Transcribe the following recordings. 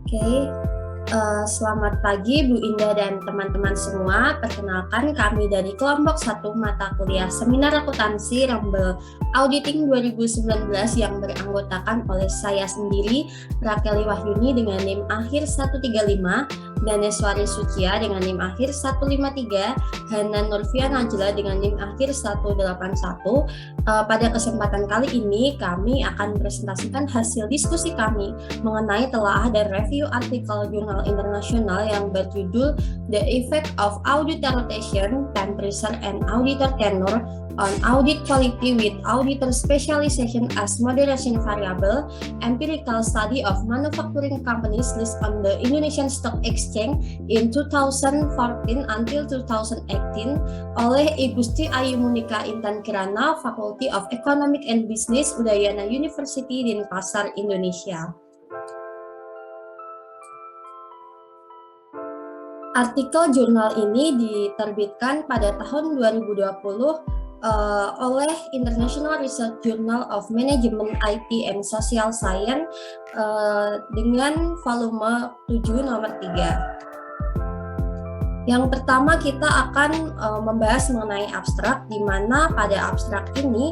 Oke, selamat pagi Bu Indah dan teman-teman semua. Perkenalkan kami dari kelompok 1 mata kuliah Seminar Akuntansi Rembel Auditing 2019 yang beranggotakan oleh saya sendiri, Rakeli Wahyuni dengan NIM akhir 135, Daneswari Sucia dengan NIM akhir 153, Hana Nurfia Najla dengan NIM akhir 181. Pada kesempatan kali ini kami akan presentasikan hasil diskusi kami mengenai telaah dan review artikel jurnal internasional yang berjudul The Effect of Auditor Rotation, Temperature and Auditor Tenure on Audit Quality with Auditor Specialization as Moderation Variable, Empirical Study of Manufacturing Companies List on the Indonesian Stock Exchange in 2014 until 2018 oleh Igusti Ayu Munika Intan Kirana, Faculty of Economic and Business, Udayana University, Denpasar, Indonesia. Artikel jurnal ini diterbitkan pada tahun 2020 oleh International Research Journal of Management IT and Social Science dengan volume 7 nomor 3. Yang pertama kita akan membahas mengenai abstrak, di mana pada abstrak ini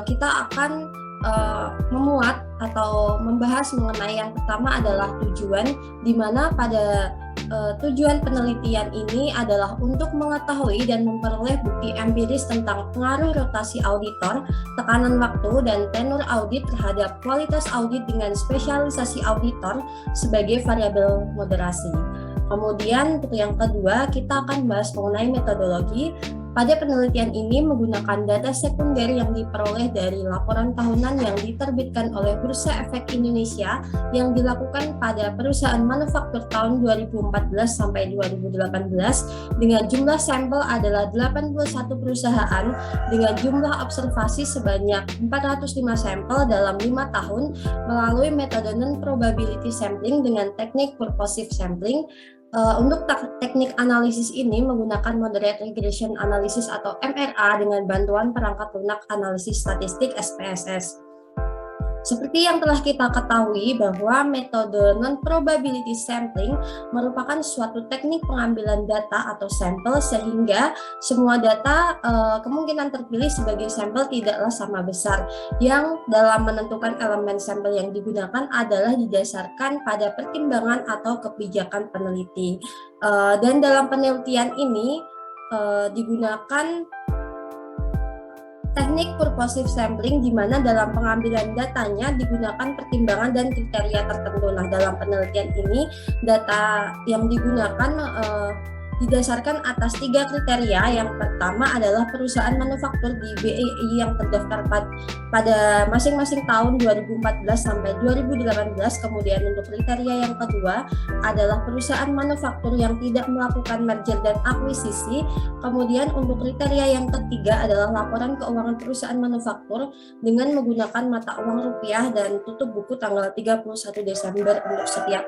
kita akan memuat atau membahas mengenai yang pertama adalah tujuan, di mana pada tujuan penelitian ini adalah untuk mengetahui dan memperoleh bukti empiris tentang pengaruh rotasi auditor, tekanan waktu, dan tenur audit terhadap kualitas audit dengan spesialisasi auditor sebagai variabel moderasi. Kemudian untuk yang kedua kita akan bahas mengenai metodologi. Pada penelitian ini menggunakan data sekunder yang diperoleh dari laporan tahunan yang diterbitkan oleh Bursa Efek Indonesia yang dilakukan pada perusahaan manufaktur tahun 2014 sampai 2018 dengan jumlah sampel adalah 81 perusahaan dengan jumlah observasi sebanyak 405 sampel dalam 5 tahun melalui metode non-probability sampling dengan teknik purposive sampling. Untuk teknik analisis ini menggunakan Moderate Regression Analysis atau MRA dengan bantuan perangkat lunak analisis statistik SPSS. Seperti yang telah kita ketahui bahwa metode non-probability sampling merupakan suatu teknik pengambilan data atau sampel sehingga semua data kemungkinan terpilih sebagai sampel tidaklah sama besar. Yang dalam menentukan elemen sampel yang digunakan adalah didasarkan pada pertimbangan atau kebijakan peneliti. Dan dalam penelitian ini digunakan teknik purposive sampling di mana dalam pengambilan datanya digunakan pertimbangan dan kriteria tertentu. Nah, dalam penelitian ini data yang digunakan didasarkan atas 3 kriteria. Yang pertama adalah perusahaan manufaktur di BEI yang terdaftar pada masing-masing tahun 2014 sampai 2018. Kemudian untuk kriteria yang kedua adalah perusahaan manufaktur yang tidak melakukan merger dan akuisisi. Kemudian untuk kriteria yang ketiga adalah laporan keuangan perusahaan manufaktur dengan menggunakan mata uang rupiah dan tutup buku tanggal 31 Desember untuk setiap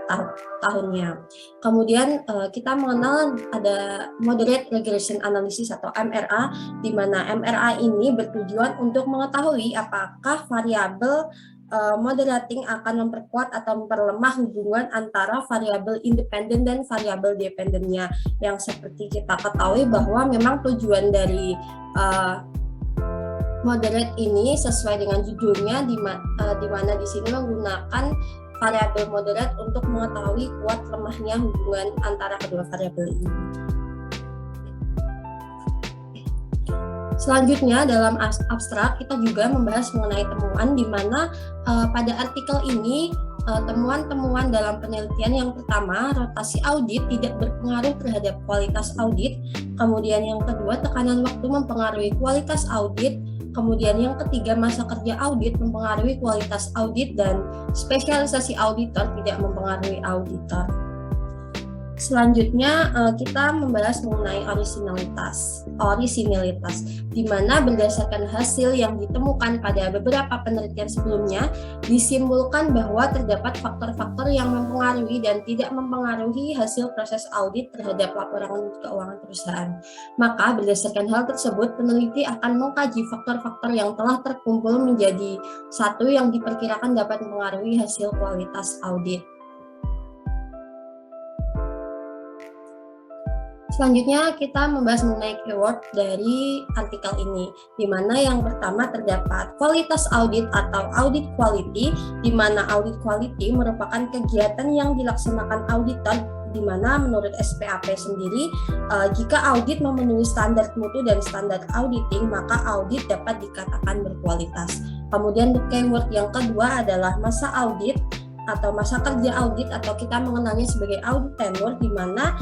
tahunnya. Kemudian kita mengenal ada Moderate Regression Analysis atau MRA, di mana MRA ini bertujuan untuk mengetahui apakah variabel moderating akan memperkuat atau memperlemah hubungan antara variabel independen dan variabel dependennya. Yang seperti kita ketahui bahwa memang tujuan dari moderate ini sesuai dengan judulnya, di mana di sini menggunakan variabel moderat untuk mengetahui kuat lemahnya hubungan antara kedua variabel ini. Selanjutnya dalam abstrak kita juga membahas mengenai temuan, di mana pada artikel ini temuan-temuan dalam penelitian yang pertama, rotasi audit tidak berpengaruh terhadap kualitas audit. Kemudian yang kedua, tekanan waktu mempengaruhi kualitas audit. Kemudian yang ketiga, masa kerja audit mempengaruhi kualitas audit, dan spesialisasi auditor tidak mempengaruhi auditor. Selanjutnya kita membahas mengenai orisinilitas, di mana berdasarkan hasil yang ditemukan pada beberapa penelitian sebelumnya, disimpulkan bahwa terdapat faktor-faktor yang mempengaruhi dan tidak mempengaruhi hasil proses audit terhadap laporan keuangan perusahaan. Maka berdasarkan hal tersebut, peneliti akan mengkaji faktor-faktor yang telah terkumpul menjadi satu yang diperkirakan dapat mempengaruhi hasil kualitas audit. Selanjutnya kita membahas mengenai keyword dari artikel ini, di mana yang pertama terdapat kualitas audit atau audit quality, di mana audit quality merupakan kegiatan yang dilaksanakan auditor, di mana menurut SPAP sendiri, jika audit memenuhi standar mutu dan standar auditing, maka audit dapat dikatakan berkualitas. Kemudian keyword yang kedua adalah masa audit atau masa kerja audit, atau kita mengenalnya sebagai audit tenure, di mana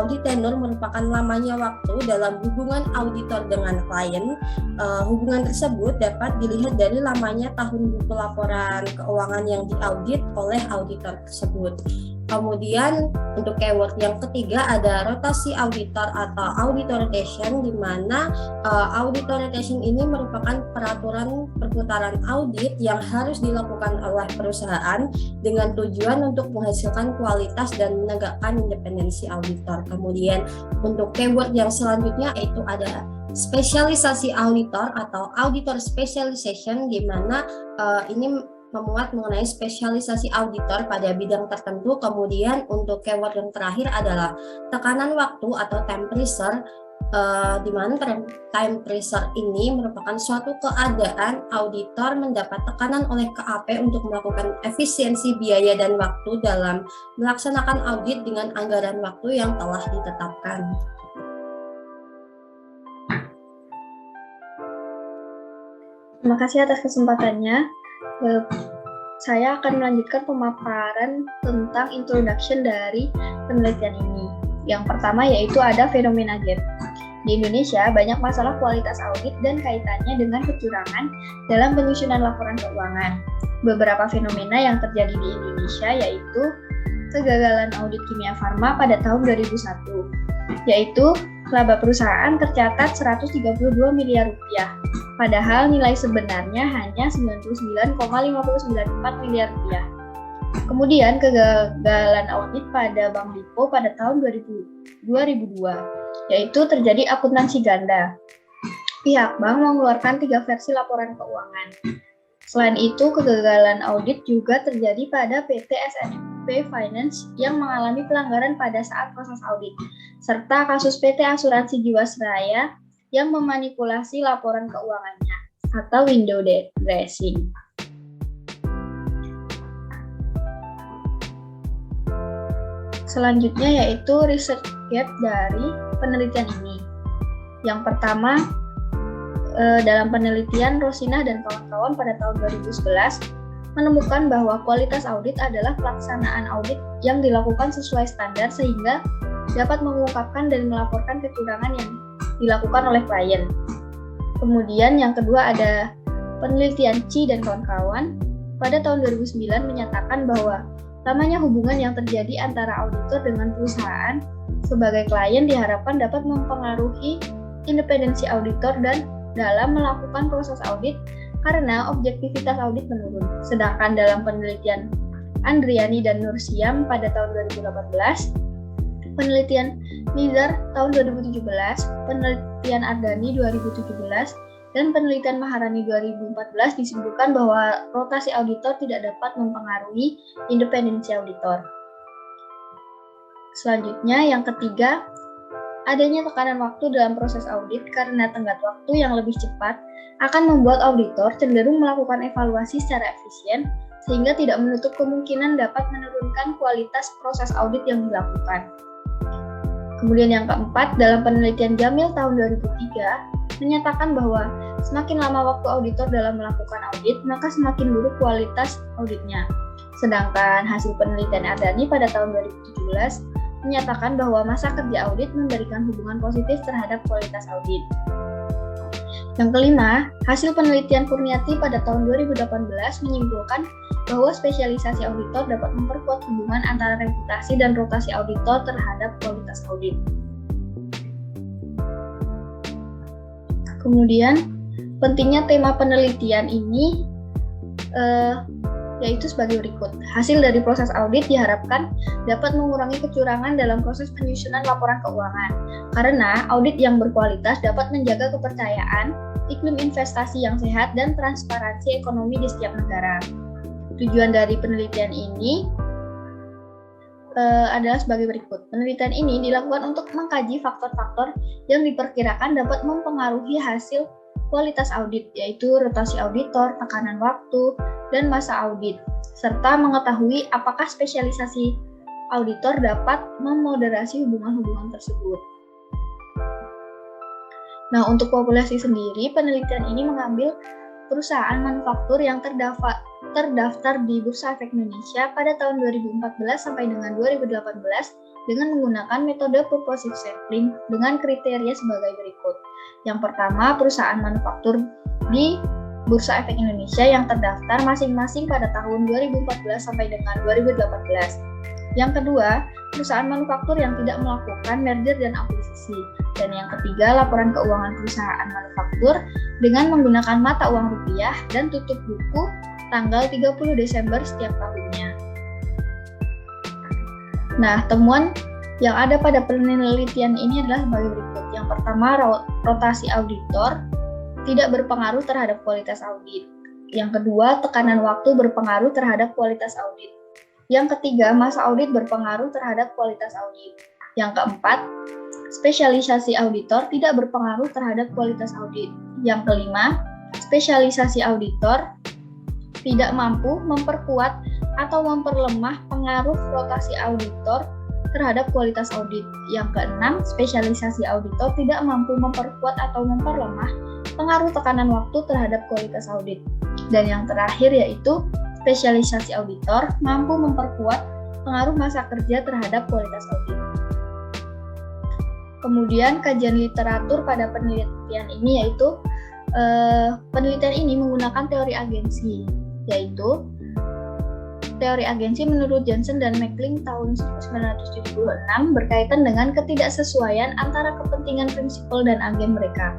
audit tenure merupakan lamanya waktu dalam hubungan auditor dengan klien. Hubungan tersebut dapat dilihat dari lamanya tahun buku laporan keuangan yang diaudit oleh auditor tersebut. Kemudian untuk keyword yang ketiga ada rotasi auditor atau auditor rotation, di mana auditor rotation ini merupakan peraturan perputaran audit yang harus dilakukan oleh perusahaan dengan tujuan untuk menghasilkan kualitas dan menegakkan independensi auditor. Kemudian untuk keyword yang selanjutnya itu ada spesialisasi auditor atau auditor specialization, di mana ini memuat mengenai spesialisasi auditor pada bidang tertentu. Kemudian untuk keyword yang terakhir adalah tekanan waktu atau time pressure, di mana time pressure ini merupakan suatu keadaan auditor mendapat tekanan oleh KAP untuk melakukan efisiensi biaya dan waktu dalam melaksanakan audit dengan anggaran waktu yang telah ditetapkan. Terima kasih atas kesempatannya. Saya akan melanjutkan pemaparan tentang introduction dari penelitian ini. Yang pertama yaitu ada fenomena gap. Di Indonesia, banyak masalah kualitas audit dan kaitannya dengan kecurangan dalam penyusunan laporan keuangan. Beberapa fenomena yang terjadi di Indonesia yaitu kegagalan audit kimia farma pada tahun 2001, yaitu laba perusahaan tercatat 132 miliar rupiah, padahal nilai sebenarnya hanya 99,594 miliar rupiah. Kemudian kegagalan audit pada Bank Lipo pada tahun 2002, yaitu terjadi akuntansi ganda. Pihak bank mengeluarkan 3 versi laporan keuangan. Selain itu, kegagalan audit juga terjadi pada PT SNP Finance yang mengalami pelanggaran pada saat proses audit, serta kasus PT Asuransi Jiwasraya yang memanipulasi laporan keuangannya atau window dressing. Selanjutnya yaitu research gap dari penelitian ini. Yang pertama, dalam penelitian Rosinah dan kawan-kawan pada tahun 2011 menemukan bahwa kualitas audit adalah pelaksanaan audit yang dilakukan sesuai standar sehingga dapat mengungkapkan dan melaporkan kecurangan yang dilakukan oleh klien. Kemudian yang kedua ada penelitian Chi dan kawan-kawan pada tahun 2009 menyatakan bahwa lamanya hubungan yang terjadi antara auditor dengan perusahaan sebagai klien diharapkan dapat mempengaruhi independensi auditor dan dalam melakukan proses audit karena objektivitas audit menurun. Sedangkan dalam penelitian Andriani dan Nursiam pada tahun 2018, penelitian Nizar tahun 2017, penelitian Ardani 2017, dan penelitian Maharani 2014 disebutkan bahwa rotasi auditor tidak dapat mempengaruhi independensi auditor. Selanjutnya, yang ketiga, adanya tekanan waktu dalam proses audit karena tenggat waktu yang lebih cepat akan membuat auditor cenderung melakukan evaluasi secara efisien sehingga tidak menutup kemungkinan dapat menurunkan kualitas proses audit yang dilakukan. Kemudian yang keempat, dalam penelitian Jamil tahun 2003 menyatakan bahwa semakin lama waktu auditor dalam melakukan audit, maka semakin buruk kualitas auditnya. Sedangkan hasil penelitian Ardani pada tahun 2017 menyatakan bahwa masa kerja audit memberikan hubungan positif terhadap kualitas audit. Yang kelima, hasil penelitian Kurniati pada tahun 2018 menyimpulkan bahwa spesialisasi auditor dapat memperkuat hubungan antara reputasi dan rotasi auditor terhadap kualitas audit. Kemudian, pentingnya tema penelitian ini yaitu sebagai berikut. Hasil dari proses audit diharapkan dapat mengurangi kecurangan dalam proses penyusunan laporan keuangan, karena audit yang berkualitas dapat menjaga kepercayaan, iklim investasi yang sehat, dan transparansi ekonomi di setiap negara. Tujuan dari penelitian ini adalah sebagai berikut. Penelitian ini dilakukan untuk mengkaji faktor-faktor yang diperkirakan dapat mempengaruhi hasil kualitas audit, yaitu rotasi auditor, tekanan waktu, dan masa audit, serta mengetahui apakah spesialisasi auditor dapat memoderasi hubungan-hubungan tersebut. Nah, untuk populasi sendiri, penelitian ini mengambil perusahaan manufaktur yang terdaftar di Bursa Efek Indonesia pada tahun 2014 sampai dengan 2018 dengan menggunakan metode purposive sampling dengan kriteria sebagai berikut. Yang pertama, perusahaan manufaktur di Bursa Efek Indonesia yang terdaftar masing-masing pada tahun 2014 sampai dengan 2018. Yang kedua, perusahaan manufaktur yang tidak melakukan merger dan akuisisi. Dan yang ketiga, laporan keuangan perusahaan manufaktur dengan menggunakan mata uang rupiah dan tutup buku tanggal 30 Desember setiap tahunnya. Nah, temuan yang ada pada penelitian ini adalah sebagai berikut. Yang pertama, rotasi auditor tidak berpengaruh terhadap kualitas audit. Yang kedua, tekanan waktu berpengaruh terhadap kualitas audit. Yang ketiga, masa audit berpengaruh terhadap kualitas audit. Yang keempat, spesialisasi auditor tidak berpengaruh terhadap kualitas audit. Yang kelima, spesialisasi auditor tidak mampu memperkuat atau memperlemah pengaruh rotasi auditor terhadap kualitas audit. Yang keenam, spesialisasi auditor tidak mampu memperkuat atau memperlemah pengaruh tekanan waktu terhadap kualitas audit. Dan yang terakhir yaitu spesialisasi auditor mampu memperkuat pengaruh masa kerja terhadap kualitas audit. Kemudian kajian literatur pada penelitian ini yaitu penelitian ini menggunakan teori agensi, yaitu teori agensi menurut Johnson dan Meckling tahun 1976 berkaitan dengan ketidaksesuaian antara kepentingan prinsipal dan agen mereka.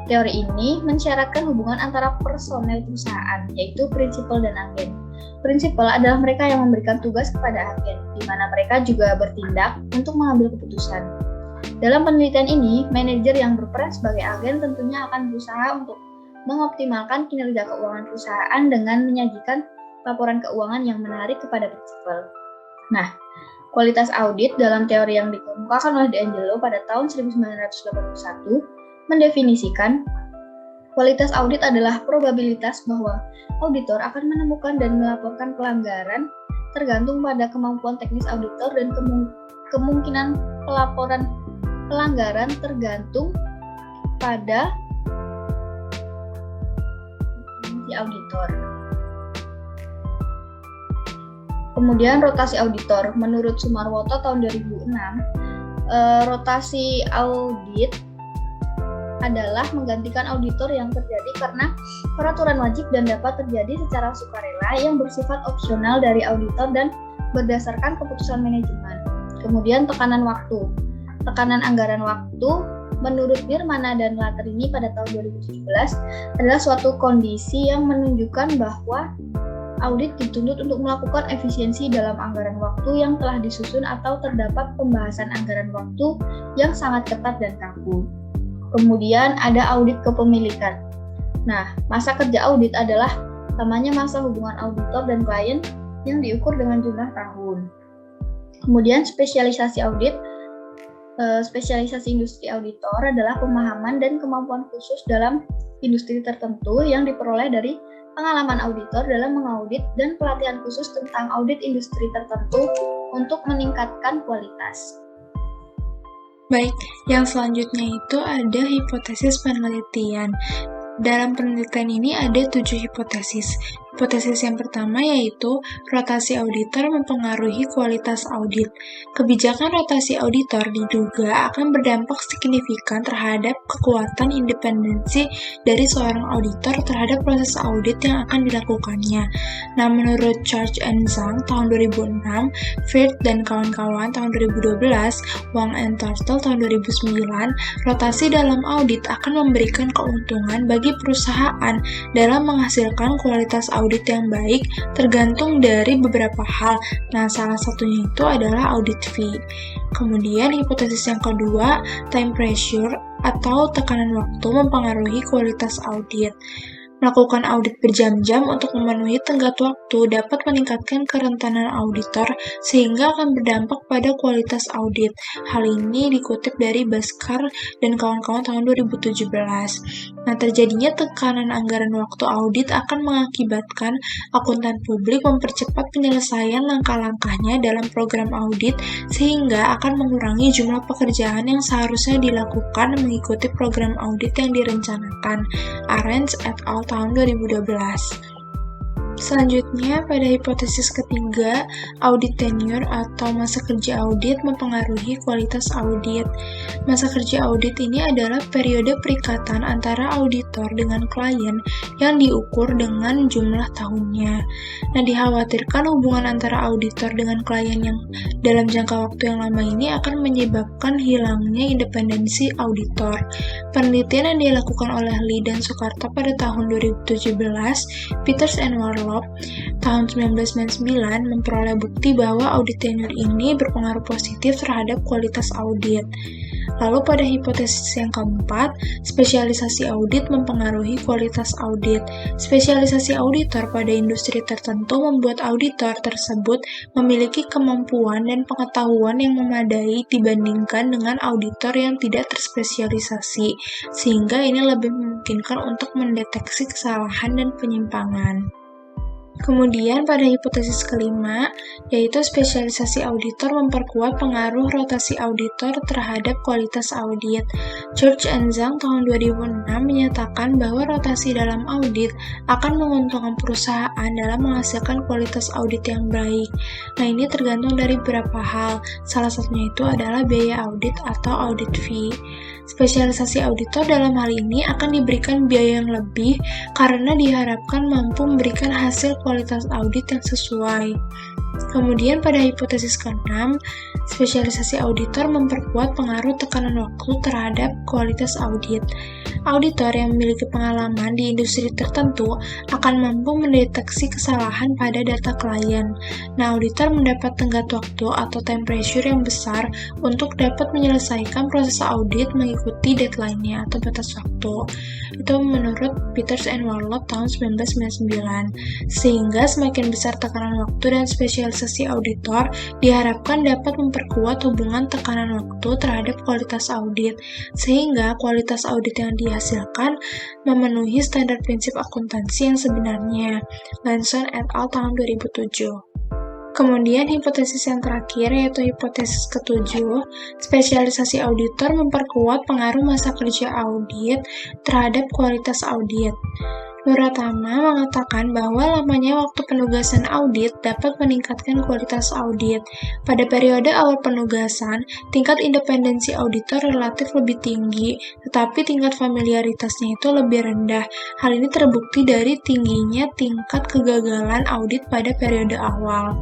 Teori ini mensyaratkan hubungan antara personel perusahaan, yaitu prinsipal dan agen. Prinsipal adalah mereka yang memberikan tugas kepada agen, di mana mereka juga bertindak untuk mengambil keputusan. Dalam penelitian ini, manajer yang berperan sebagai agen tentunya akan berusaha untuk mengoptimalkan kinerja keuangan perusahaan dengan menyajikan laporan keuangan yang menarik kepada prinsipal. Nah, kualitas audit dalam teori yang dikemukakan oleh D'Angelo pada tahun 1981 mendefinisikan kualitas audit adalah probabilitas bahwa auditor akan menemukan dan melaporkan pelanggaran tergantung pada kemampuan teknis auditor dan kemungkinan pelaporan pelanggaran tergantung pada si auditor. Kemudian rotasi auditor. Menurut Sumarwoto tahun 2006, rotasi audit adalah menggantikan auditor yang terjadi karena peraturan wajib dan dapat terjadi secara sukarela yang bersifat opsional dari auditor dan berdasarkan keputusan manajemen. Kemudian tekanan waktu. Tekanan anggaran waktu menurut Nirmana dan Latrini pada tahun 2017 adalah suatu kondisi yang menunjukkan bahwa audit dituntut untuk melakukan efisiensi dalam anggaran waktu yang telah disusun atau terdapat pembahasan anggaran waktu yang sangat ketat dan kaku. Kemudian ada audit kepemilikan. Nah, masa kerja audit adalah namanya masa hubungan auditor dan klien yang diukur dengan jumlah tahun. Kemudian spesialisasi audit. Spesialisasi industri auditor adalah pemahaman dan kemampuan khusus dalam industri tertentu yang diperoleh dari pengalaman auditor dalam mengaudit dan pelatihan khusus tentang audit industri tertentu untuk meningkatkan kualitas. Baik, yang selanjutnya itu ada hipotesis penelitian. Dalam penelitian ini ada 7 hipotesis. Hipotesis yang pertama yaitu rotasi auditor mempengaruhi kualitas audit. Kebijakan rotasi auditor diduga akan berdampak signifikan terhadap kekuatan independensi dari seorang auditor terhadap proses audit yang akan dilakukannya. Nah, menurut Church and Zhang tahun 2006, Firth dan kawan-kawan tahun 2012, Wang and Turtle tahun 2009, rotasi dalam audit akan memberikan keuntungan bagi perusahaan dalam menghasilkan kualitas audit yang baik tergantung dari beberapa hal. Nah, salah satunya itu adalah audit fee. Kemudian hipotesis yang kedua, time pressure atau tekanan waktu mempengaruhi kualitas audit. Melakukan audit berjam-jam untuk memenuhi tenggat waktu dapat meningkatkan kerentanan auditor sehingga akan berdampak pada kualitas audit. Hal ini dikutip dari Baskar dan kawan-kawan tahun 2017. Nah, terjadinya tekanan anggaran waktu audit akan mengakibatkan akuntan publik mempercepat penyelesaian langkah-langkahnya dalam program audit sehingga akan mengurangi jumlah pekerjaan yang seharusnya dilakukan mengikuti program audit yang direncanakan. Arens et al. Tahun 2012. Selanjutnya, pada hipotesis ketiga, audit tenure atau masa kerja audit mempengaruhi kualitas audit. Masa kerja audit ini adalah periode perikatan antara auditor dengan klien yang diukur dengan jumlah tahunnya. Nah, dikhawatirkan hubungan antara auditor dengan klien yang dalam jangka waktu yang lama ini akan menyebabkan hilangnya independensi auditor. Penelitian yang dilakukan oleh Lee dan Soekarta pada tahun 2017, Peters and Warlock tahun 1999 memperoleh bukti bahwa audit tenure ini berpengaruh positif terhadap kualitas audit. Lalu pada hipotesis yang keempat, spesialisasi audit mempengaruhi kualitas audit. Spesialisasi auditor pada industri tertentu membuat auditor tersebut memiliki kemampuan dan pengetahuan yang memadai dibandingkan dengan auditor yang tidak terspesialisasi, sehingga ini lebih memungkinkan untuk mendeteksi kesalahan dan penyimpangan. Kemudian pada hipotesis kelima, yaitu spesialisasi auditor memperkuat pengaruh rotasi auditor terhadap kualitas audit. George and Zhang tahun 2006 menyatakan bahwa rotasi dalam audit akan menguntungkan perusahaan dalam menghasilkan kualitas audit yang baik. Nah, ini tergantung dari beberapa hal. Salah satunya itu adalah biaya audit atau audit fee. Spesialisasi auditor dalam hal ini akan diberikan biaya yang lebih karena diharapkan mampu memberikan hasil kualitas audit yang sesuai. Kemudian pada hipotesis ke-6, spesialisasi auditor memperkuat pengaruh tekanan waktu terhadap kualitas audit. Auditor yang memiliki pengalaman di industri tertentu akan mampu mendeteksi kesalahan pada data klien. Nah, auditor mendapat tenggat waktu atau time pressure yang besar untuk dapat menyelesaikan proses audit mengikuti deadline-nya atau batas waktu. Itu menurut Peters and Warlock tahun 1999. Sehingga semakin besar tekanan waktu dan spesialisasi auditor diharapkan dapat memperkuat hubungan tekanan waktu terhadap kualitas audit, sehingga kualitas audit yang dihasilkan memenuhi standar prinsip akuntansi yang sebenarnya. Lanson et al. Tahun 2007. Kemudian hipotesis yang terakhir yaitu hipotesis ketujuh, spesialisasi auditor memperkuat pengaruh masa kerja audit terhadap kualitas audit. Nuratama mengatakan bahwa lamanya waktu penugasan audit dapat meningkatkan kualitas audit. Pada periode awal penugasan, tingkat independensi auditor relatif lebih tinggi, tetapi tingkat familiaritasnya itu lebih rendah. Hal ini terbukti dari tingginya tingkat kegagalan audit pada periode awal.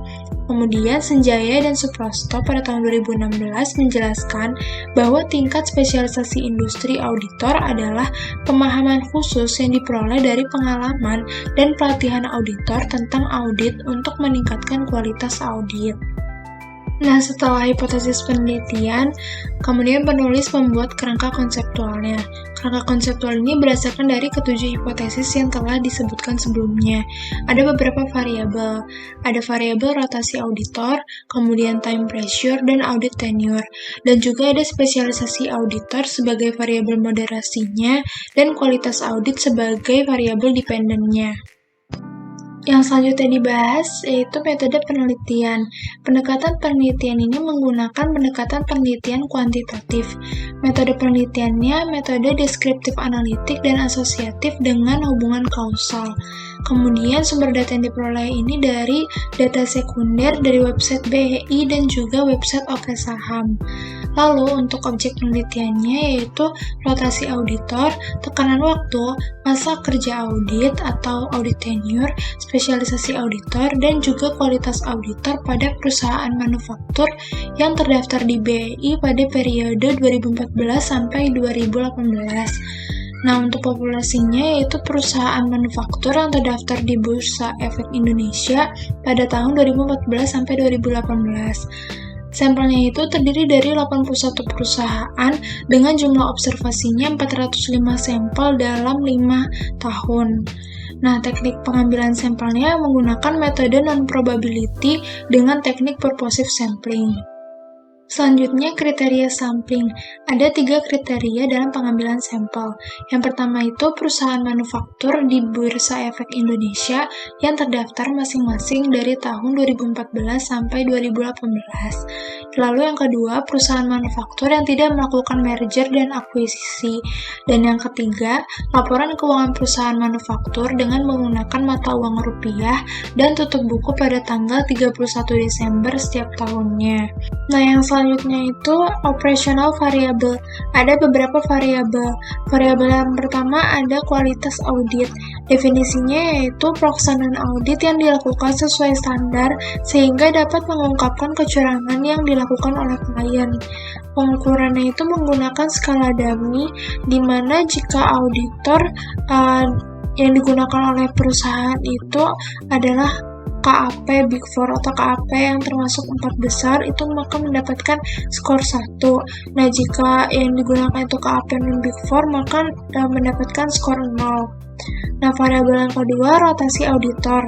Kemudian Senjaya dan Suprasto pada tahun 2016 menjelaskan bahwa tingkat spesialisasi industri auditor adalah pemahaman khusus yang diperoleh dari pengalaman dan pelatihan auditor tentang audit untuk meningkatkan kualitas audit. Nah, setelah hipotesis penelitian, kemudian penulis membuat kerangka konseptualnya. Kerangka konseptual ini berdasarkan dari ketujuh hipotesis yang telah disebutkan sebelumnya. Ada beberapa variabel. Ada variabel rotasi auditor, kemudian time pressure, dan audit tenure. Dan juga ada spesialisasi auditor sebagai variabel moderasinya, dan kualitas audit sebagai variabel dependennya. Yang selanjutnya dibahas yaitu metode penelitian. Pendekatan penelitian ini menggunakan pendekatan penelitian kuantitatif. Metode penelitiannya metode deskriptif analitik dan asosiatif dengan hubungan kausal. Kemudian sumber data yang diperoleh ini dari data sekunder dari website BEI dan juga website OK Saham. Lalu untuk objek penelitiannya yaitu rotasi auditor, tekanan waktu, masa kerja audit atau audit tenure, spesialisasi auditor, dan juga kualitas auditor pada perusahaan manufaktur yang terdaftar di BEI pada periode 2014 sampai 2018. Nah, untuk populasinya yaitu perusahaan manufaktur yang terdaftar di Bursa Efek Indonesia pada tahun 2014 sampai 2018. Sampelnya itu terdiri dari 81 perusahaan dengan jumlah observasinya 405 sampel dalam 5 tahun. Nah, teknik pengambilan sampelnya menggunakan metode non-probability dengan teknik purposive sampling. Selanjutnya, kriteria sampling. Ada 3 kriteria dalam pengambilan sampel. Yang pertama itu perusahaan manufaktur di Bursa Efek Indonesia yang terdaftar masing-masing dari tahun 2014 sampai 2018. Lalu yang kedua, perusahaan manufaktur yang tidak melakukan merger dan akuisisi. Dan yang ketiga, laporan keuangan perusahaan manufaktur dengan menggunakan mata uang rupiah dan tutup buku pada tanggal 31 Desember setiap tahunnya. Nah, yang selanjutnya itu operational variable. Ada beberapa variabel. Variabel yang pertama ada kualitas audit. Definisinya yaitu pelaksanaan audit yang dilakukan sesuai standar sehingga dapat mengungkapkan kecurangan yang dilakukan oleh klien. Pengukurannya itu menggunakan skala dummy, di mana jika auditor yang digunakan oleh perusahaan itu adalah KAP Big Four atau KAP yang termasuk 4 besar, itu maka mendapatkan skor 1. Nah, jika yang digunakan itu KAP non Big Four, maka mendapatkan skor 0. Nah, variabel yang kedua, rotasi auditor.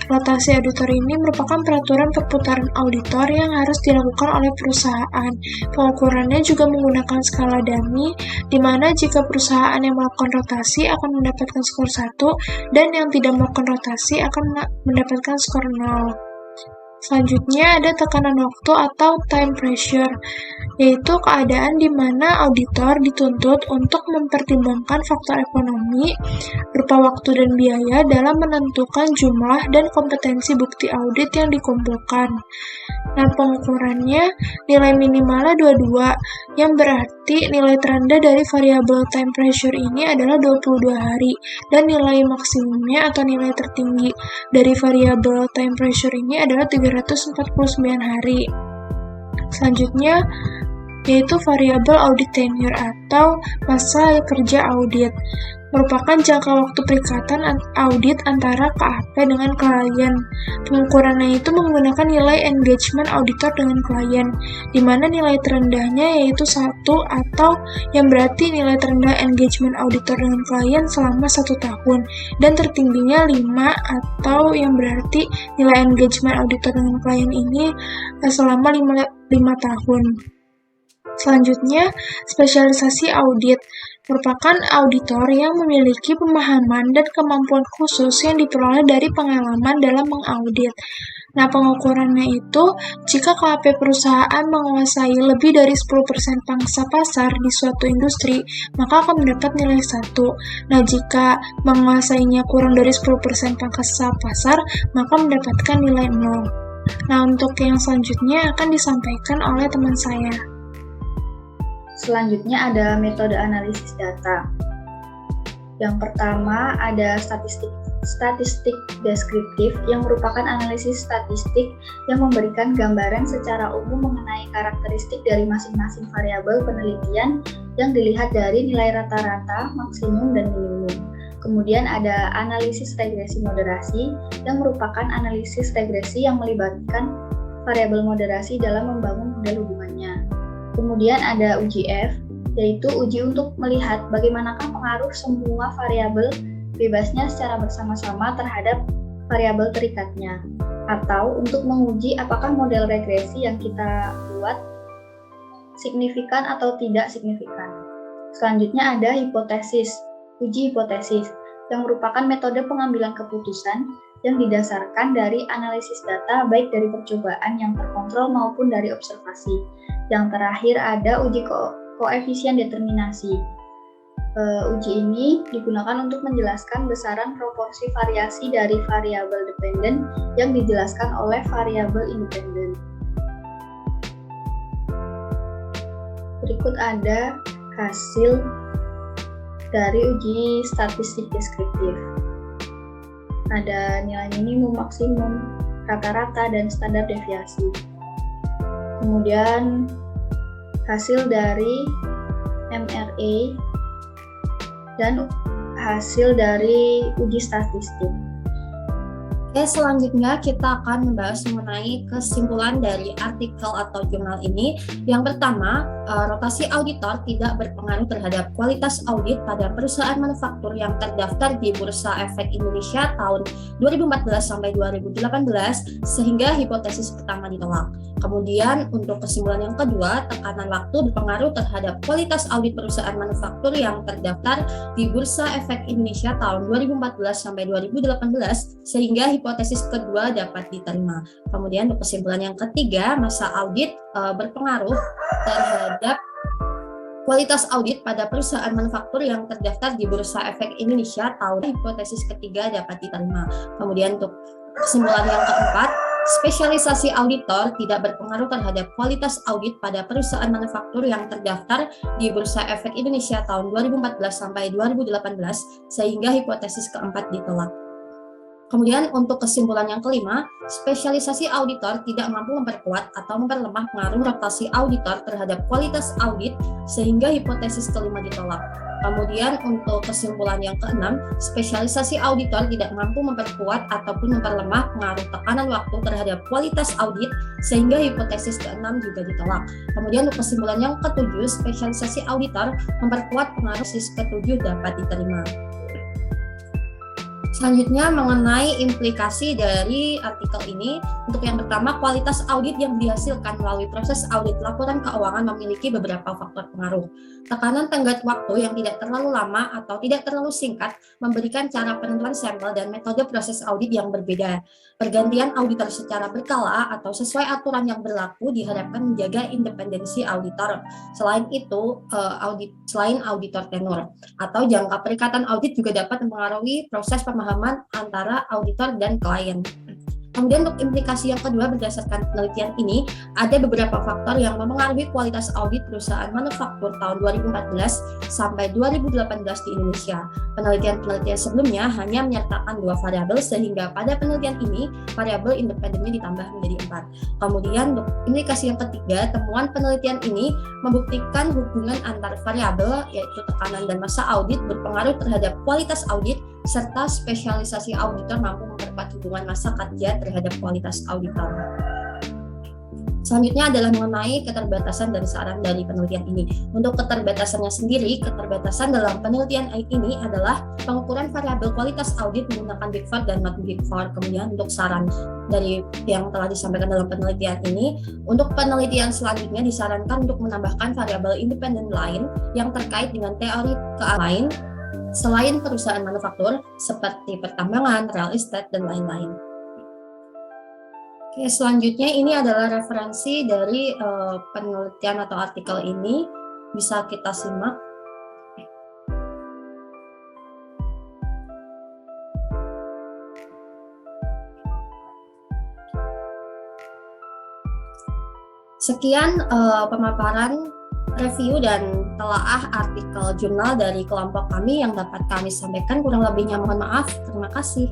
Rotasi auditor ini merupakan peraturan perputaran auditor yang harus dilakukan oleh perusahaan. Pengukurannya juga menggunakan skala dummy, di mana jika perusahaan yang melakukan rotasi akan mendapatkan skor 1, dan yang tidak melakukan rotasi akan mendapatkan skor 0. Selanjutnya ada tekanan waktu atau time pressure, yaitu keadaan di mana auditor dituntut untuk mempertimbangkan faktor ekonomi berupa waktu dan biaya dalam menentukan jumlah dan kompetensi bukti audit yang dikumpulkan. Nah, pengukurannya nilai minimalnya 22, yang berarti nilai terendah dari variabel time pressure ini adalah 22 hari, dan nilai maksimumnya atau nilai tertinggi dari variabel time pressure ini adalah 349 hari. Selanjutnya, yaitu variabel audit tenure atau masa kerja audit. Merupakan jangka waktu perikatan audit antara KAP dengan klien. Pengukurannya itu menggunakan nilai engagement auditor dengan klien, di mana nilai terendahnya yaitu 1 atau yang berarti nilai terendah engagement auditor dengan klien selama 1 tahun, dan tertingginya 5 atau yang berarti nilai engagement auditor dengan klien ini selama 5 tahun. Selanjutnya, spesialisasi audit merupakan auditor yang memiliki pemahaman dan kemampuan khusus yang diperoleh dari pengalaman dalam mengaudit. Nah, pengukurannya itu, jika KAP perusahaan menguasai lebih dari 10% pangsa pasar di suatu industri, maka akan mendapat nilai 1. Nah, jika menguasainya kurang dari 10% pangsa pasar, maka mendapatkan nilai 0. Nah, untuk yang selanjutnya akan disampaikan oleh teman saya. Selanjutnya ada metode analisis data. Yang pertama ada statistik deskriptif yang merupakan analisis statistik yang memberikan gambaran secara umum mengenai karakteristik dari masing-masing variabel penelitian yang dilihat dari nilai rata-rata, maksimum, dan minimum. Kemudian ada analisis regresi moderasi yang merupakan analisis regresi yang melibatkan variabel moderasi dalam membangun model hubungannya. Kemudian ada uji F, yaitu uji untuk melihat bagaimanakah pengaruh semua variabel bebasnya secara bersama-sama terhadap variabel terikatnya, atau untuk menguji apakah model regresi yang kita buat signifikan atau tidak signifikan. Selanjutnya ada hipotesis, uji hipotesis, yang merupakan metode pengambilan keputusan yang didasarkan dari analisis data baik dari percobaan yang terkontrol maupun dari observasi. Yang terakhir ada uji koefisien determinasi. Uji ini digunakan untuk menjelaskan besaran proporsi variasi dari variabel dependen yang dijelaskan oleh variabel independen. Berikut ada hasil dari uji statistik deskriptif. Ada nilai minimum, maksimum, rata-rata, dan standar deviasi. Kemudian hasil dari MRA dan hasil dari uji statistik. Oke, selanjutnya kita akan membahas mengenai kesimpulan dari artikel atau jurnal ini. Yang pertama, rotasi auditor tidak berpengaruh terhadap kualitas audit pada perusahaan manufaktur yang terdaftar di Bursa Efek Indonesia tahun 2014 sampai 2018 sehingga hipotesis pertama ditolak. Kemudian untuk kesimpulan yang kedua, tekanan waktu berpengaruh terhadap kualitas audit perusahaan manufaktur yang terdaftar di Bursa Efek Indonesia tahun 2014 sampai 2018 sehingga hipotesis kedua dapat diterima. Kemudian untuk kesimpulan yang ketiga, masa audit berpengaruh terhadap kualitas audit pada perusahaan manufaktur yang terdaftar di Bursa Efek Indonesia tahun hipotesis ketiga dapat diterima. Kemudian untuk kesimpulan yang keempat, spesialisasi auditor tidak berpengaruh terhadap kualitas audit pada perusahaan manufaktur yang terdaftar di Bursa Efek Indonesia tahun 2014 sampai 2018 sehingga hipotesis keempat ditolak. Kemudian untuk kesimpulan yang kelima, spesialisasi auditor tidak mampu memperkuat atau memperlemah pengaruh rotasi auditor terhadap kualitas audit sehingga hipotesis kelima ditolak. Kemudian untuk kesimpulan yang keenam, spesialisasi auditor tidak mampu memperkuat ataupun memperlemah pengaruh tekanan waktu terhadap kualitas audit sehingga hipotesis keenam juga ditolak. Kemudian untuk kesimpulan yang ketujuh, spesialisasi auditor memperkuat pengaruh hipotesis ketujuh dapat diterima. Selanjutnya mengenai implikasi dari artikel ini, untuk yang pertama, kualitas audit yang dihasilkan melalui proses audit laporan keuangan memiliki beberapa faktor pengaruh. Tekanan tenggat waktu yang tidak terlalu lama atau tidak terlalu singkat memberikan cara penentuan sampel dan metode proses audit yang berbeda. Pergantian auditor secara berkala atau sesuai aturan yang berlaku diharapkan menjaga independensi auditor. Selain itu, selain auditor tenur atau jangka perikatan audit juga dapat mempengaruhi proses pemahaman antara auditor dan klien. Kemudian untuk implikasi yang kedua, berdasarkan penelitian ini, ada beberapa faktor yang mempengaruhi kualitas audit perusahaan manufaktur tahun 2014 sampai 2018 di Indonesia. Penelitian-penelitian sebelumnya hanya menyertakan 2 variabel, sehingga pada penelitian ini, variabel independennya ditambah menjadi 4. Kemudian untuk implikasi yang ketiga, temuan penelitian ini membuktikan hubungan antar variabel, yaitu tekanan dan masa audit, berpengaruh terhadap kualitas audit, serta spesialisasi auditor mampu memperkuat hubungan masa kerja terhadap kualitas auditor. Selanjutnya adalah mengenai keterbatasan dari saran dari penelitian ini. Untuk keterbatasannya sendiri, keterbatasan dalam penelitian ini adalah pengukuran variabel kualitas audit menggunakan Big Four dan not Big Four. Kemudian untuk saran dari yang telah disampaikan dalam penelitian ini, untuk penelitian selanjutnya disarankan untuk menambahkan variabel independen lain yang terkait dengan teori lain selain perusahaan manufaktur seperti pertambangan, real estate, dan lain-lain. Oke, selanjutnya ini adalah referensi dari penelitian atau artikel ini, bisa kita simak. Sekian pemaparan review dan telaah artikel jurnal dari kelompok kami yang dapat kami sampaikan. Kurang lebihnya mohon maaf. Terima kasih.